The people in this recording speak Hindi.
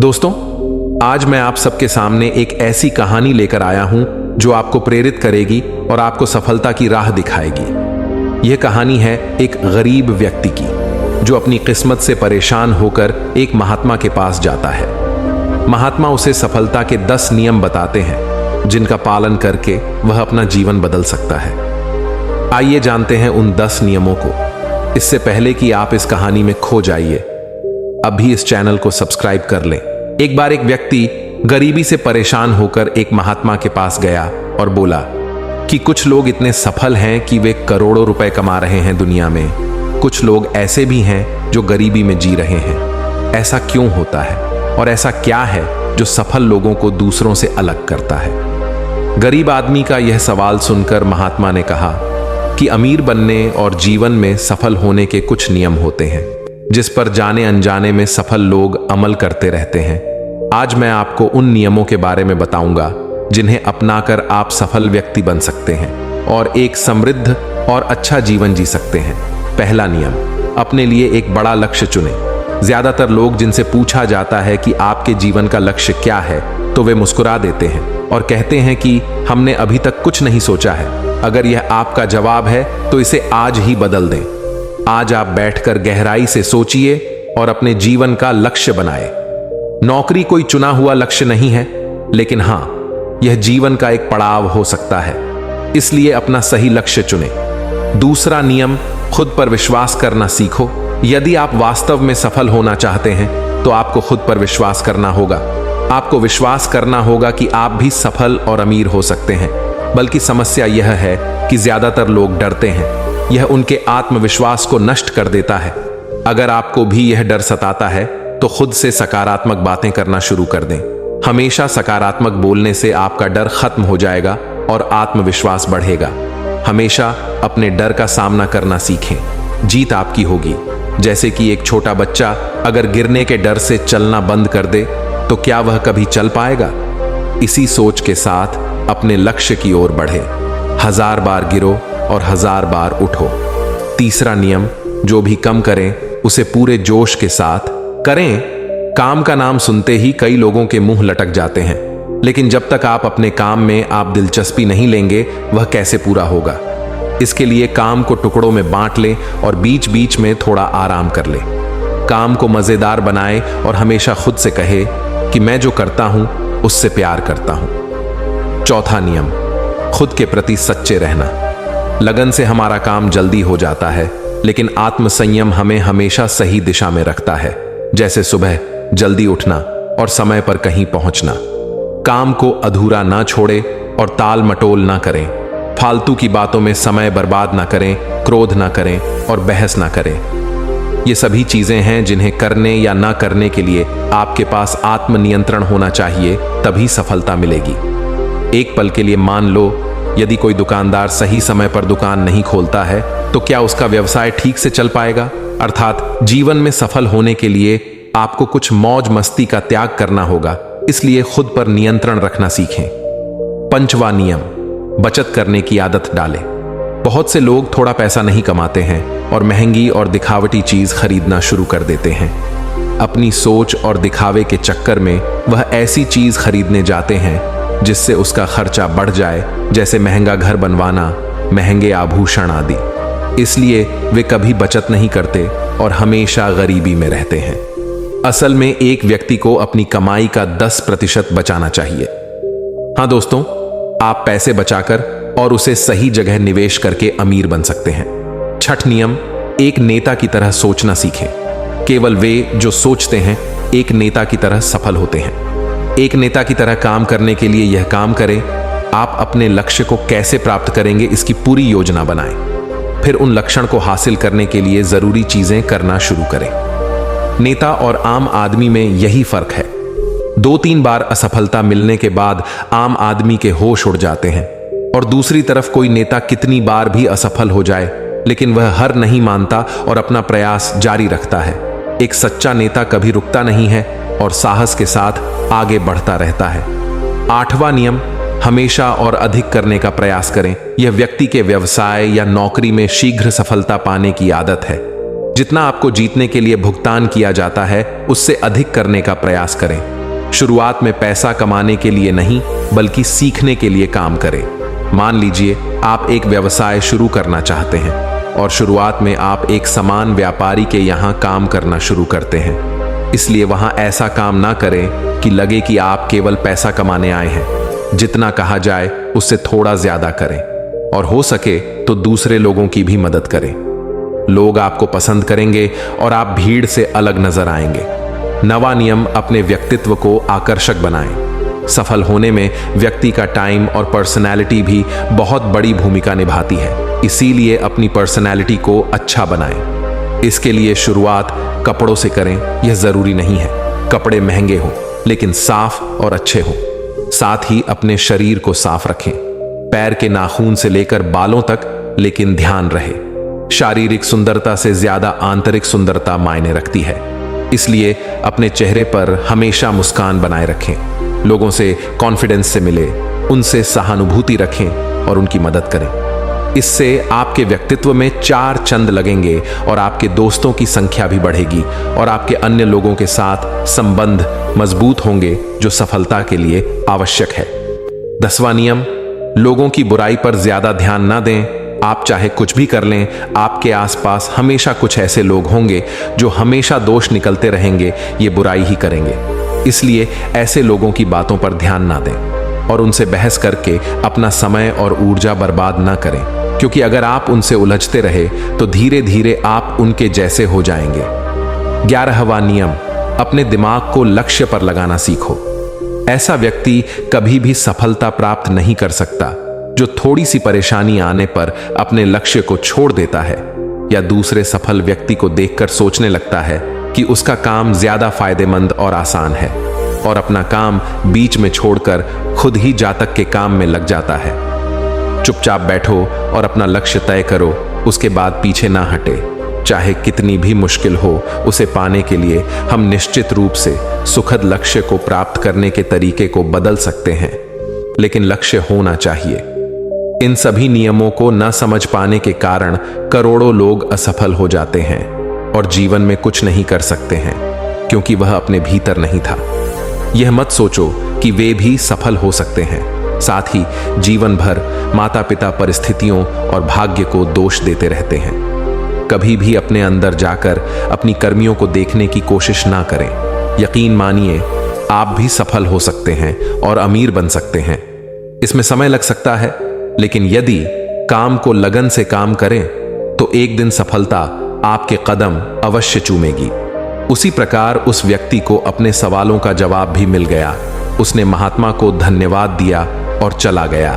दोस्तों, आज मैं आप सबके सामने एक ऐसी कहानी लेकर आया हूं जो आपको प्रेरित करेगी और आपको सफलता की राह दिखाएगी। यह कहानी है एक गरीब व्यक्ति की जो अपनी किस्मत से परेशान होकर एक महात्मा के पास जाता है। महात्मा उसे सफलता के 10 नियम बताते हैं जिनका पालन करके वह अपना जीवन बदल सकता है। आइए जानते हैं उन 10 नियमों को। इससे पहले कि आप इस कहानी में खो जाइए, अभी इस चैनल को सब्सक्राइब कर लें। एक बार एक व्यक्ति गरीबी से परेशान होकर एक महात्मा के पास गया और बोला कि कुछ लोग इतने सफल हैं कि वे करोड़ों रुपए कमा रहे हैं दुनिया में। कुछ लोग ऐसे भी हैं जो गरीबी में जी रहे हैं। ऐसा क्यों होता है और ऐसा क्या है जो सफल लोगों को दूसरों से अलग करता है? गरीब आदमी का यह सवाल सुनकर महात्मा ने कहा कि अमीर बनने और जीवन में सफल होने के कुछ नियम होते हैं जिस पर जाने अनजाने में सफल लोग अमल करते रहते हैं। आज मैं आपको उन नियमों के बारे में बताऊंगा जिन्हें अपनाकर आप सफल व्यक्ति बन सकते हैं और एक समृद्ध और अच्छा जीवन जी सकते हैं। पहला नियम, अपने लिए एक बड़ा लक्ष्य चुनें। ज्यादातर लोग जिनसे पूछा जाता है कि आपके जीवन का लक्ष्य क्या है तो वे मुस्कुरा देते हैं और कहते हैं कि हमने अभी तक कुछ नहीं सोचा है। अगर यह आपका जवाब है तो इसे आज ही बदल दें। आज आप बैठकर गहराई से सोचिए और अपने जीवन का लक्ष्य बनाएं। नौकरी कोई चुना हुआ लक्ष्य नहीं है, लेकिन हां, यह जीवन का एक पड़ाव हो सकता है। इसलिए अपना सही लक्ष्य चुनें। दूसरा नियम, खुद पर विश्वास करना सीखो। यदि आप वास्तव में सफल होना चाहते हैं तो आपको खुद पर विश्वास करना होगा। आपको विश्वास करना होगा कि आप भी सफल और अमीर हो सकते हैं। बल्कि समस्या यह है कि ज्यादातर लोग डरते हैं। यह उनके आत्मविश्वास को नष्ट कर देता है। अगर आपको भी यह डर सताता है तो खुद से सकारात्मक बातें करना शुरू कर दें। हमेशा सकारात्मक बोलने से आपका डर खत्म हो जाएगा और आत्मविश्वास बढ़ेगा। हमेशा अपने डर का सामना करना सीखें। जीत आपकी होगी। जैसे कि एक छोटा बच्चा अगर गिरने के डर से चलना बंद कर दे तो क्या वह कभी चल पाएगा? इसी सोच के साथ अपने लक्ष्य की ओर बढ़े। 1000 बार गिरो और 1000 बार उठो। तीसरा नियम, जो भी कम करें उसे पूरे जोश के साथ करें। काम का नाम सुनते ही कई लोगों के मुंह लटक जाते हैं, लेकिन जब तक आप अपने काम में आप दिलचस्पी नहीं लेंगे वह कैसे पूरा होगा? इसके लिए काम को टुकड़ों में बांट लें और बीच बीच में थोड़ा आराम कर लें। काम को मजेदार बनाएं और हमेशा खुद से कहे कि मैं जो करता हूं उससे प्यार करता हूं। चौथा नियम, खुद के प्रति सच्चे रहना। लगन से हमारा काम जल्दी हो जाता है, लेकिन आत्मसंयम हमें हमेशा सही दिशा में रखता है। जैसे सुबह जल्दी उठना और समय पर कहीं पहुंचना। काम को अधूरा ना छोड़े और टाल मटोल ना करें। फालतू की बातों में समय बर्बाद ना करें, क्रोध ना करें और बहस ना करें। ये सभी चीजें हैं जिन्हें करने या ना करने के लिए आपके पास आत्मनियंत्रण होना चाहिए, तभी सफलता मिलेगी। एक पल के लिए मान लो, यदि कोई दुकानदार सही समय पर दुकान नहीं खोलता है तो क्या उसका व्यवसाय ठीक से चल पाएगा? अर्थात जीवन में सफल होने के लिए आपको कुछ मौज मस्ती का त्याग करना होगा। इसलिए खुद पर नियंत्रण रखना सीखें। पंचवा नियम, बचत करने की आदत डालें। बहुत से लोग थोड़ा पैसा नहीं कमाते हैं और महंगी और दिखावटी चीज खरीदना शुरू कर देते हैं। अपनी सोच और दिखावे के चक्कर में वह ऐसी चीज खरीदने जाते हैं जिससे उसका खर्चा बढ़ जाए, जैसे महंगा घर बनवाना, महंगे आभूषण आदि। इसलिए वे कभी बचत नहीं करते और हमेशा गरीबी में रहते हैं। असल में एक व्यक्ति को अपनी कमाई का 10% बचाना चाहिए। हाँ दोस्तों, आप पैसे बचाकर और उसे सही जगह निवेश करके अमीर बन सकते हैं। छठ नियम, एक नेता की तरह सोचना सीखें। केवल वे जो सोचते हैं एक नेता की तरह सफल होते हैं। एक नेता की तरह काम करने के लिए यह काम करें। आप अपने लक्ष्य को कैसे प्राप्त करेंगे इसकी पूरी योजना बनाएं। फिर उन लक्ष्यों को हासिल करने के लिए जरूरी चीजें करना शुरू करें। नेता और आम आदमी में यही फर्क है। 2-3 बार असफलता मिलने के बाद आम आदमी के होश उड़ जाते हैं, और दूसरी तरफ कोई नेता कितनी बार भी असफल हो जाए लेकिन वह हार नहीं मानता और अपना प्रयास जारी रखता है। एक सच्चा नेता कभी रुकता नहीं है और साहस के साथ आगे बढ़ता रहता है। 8वां नियम, हमेशा और अधिक करने का प्रयास करें। यह व्यक्ति के व्यवसाय या नौकरी में शीघ्र सफलता पाने की आदत है। जितना आपको जीतने के लिए भुगतान किया जाता है उससे अधिक करने का प्रयास करें। शुरुआत में पैसा कमाने के लिए नहीं बल्कि सीखने के लिए काम करें। मान लीजिए आप एक व्यवसाय शुरू करना चाहते हैं और शुरुआत में आप एक सामान व्यापारी के यहाँ काम करना शुरू करते हैं। इसलिए वहां ऐसा काम ना करें कि लगे कि आप केवल पैसा कमाने आए हैं। जितना कहा जाए उससे थोड़ा ज्यादा करें और हो सके तो दूसरे लोगों की भी मदद करें। लोग आपको पसंद करेंगे और आप भीड़ से अलग नजर आएंगे। नवा नियम, अपने व्यक्तित्व को आकर्षक बनाएं। सफल होने में व्यक्ति का टाइम और पर्सनैलिटी भी बहुत बड़ी भूमिका निभाती है, इसीलिए अपनी पर्सनैलिटी को अच्छा बनाएं। इसके लिए शुरुआत कपड़ों से करें। यह जरूरी नहीं है कपड़े महंगे हों, लेकिन साफ और अच्छे हों। साथ ही अपने शरीर को साफ रखें, पैर के नाखून से लेकर बालों तक, लेकिन ध्यान रहे शारीरिक सुंदरता से ज्यादा आंतरिक सुंदरता मायने रखती है। इसलिए अपने चेहरे पर हमेशा मुस्कान बनाए रखें। लोगों से कॉन्फिडेंस से मिले, उनसे सहानुभूति रखें और उनकी मदद करें। इससे आपके व्यक्तित्व में 4 चंद लगेंगे और आपके दोस्तों की संख्या भी बढ़ेगी और आपके अन्य लोगों के साथ संबंध मजबूत होंगे, जो सफलता के लिए आवश्यक है। 10वां नियम, लोगों की बुराई पर ज्यादा ध्यान ना दें। आप चाहे कुछ भी कर लें, आपके आसपास हमेशा कुछ ऐसे लोग होंगे जो हमेशा दोष निकलते रहेंगे, ये बुराई ही करेंगे। इसलिए ऐसे लोगों की बातों पर ध्यान ना दें और उनसे बहस करके अपना समय और ऊर्जा बर्बाद ना करें, क्योंकि अगर आप उनसे उलझते रहे तो धीरे धीरे आप उनके जैसे हो जाएंगे। 11वां नियम, अपने दिमाग को लक्ष्य पर लगाना सीखो। ऐसा व्यक्ति कभी भी सफलता प्राप्त नहीं कर सकता जो थोड़ी सी परेशानी आने पर अपने लक्ष्य को छोड़ देता है या दूसरे सफल व्यक्ति को देखकर सोचने लगता है कि उसका काम ज्यादा फायदेमंद और आसान है और अपना काम बीच में छोड़कर खुद ही जातक के काम में लग जाता है। चुपचाप बैठो और अपना लक्ष्य तय करो, उसके बाद पीछे ना हटे। चाहे कितनी भी मुश्किल हो, उसे पाने के लिए हम निश्चित रूप से सुखद लक्ष्य को प्राप्त करने के तरीके को बदल सकते हैं, लेकिन लक्ष्य होना चाहिए। इन सभी नियमों को न समझ पाने के कारण करोड़ों लोग असफल हो जाते हैं और जीवन में कुछ नहीं कर सकते हैं, क्योंकि वह अपने भीतर नहीं था। यह मत सोचो कि वे भी सफल हो सकते हैं। साथ ही जीवन भर माता पिता परिस्थितियों और भाग्य को दोष देते रहते हैं। कभी भी अपने अंदर जाकर अपनी कर्मियों को देखने की कोशिश ना करें। यकीन मानिए, आप भी सफल हो सकते हैं और अमीर बन सकते हैं। इसमें समय लग सकता है, लेकिन यदि काम को लगन से काम करें तो एक दिन सफलता आपके कदम अवश्य चूमेगी। उसी प्रकार उस व्यक्ति को अपने सवालों का जवाब भी मिल गया। उसने महात्मा को धन्यवाद दिया और चला गया।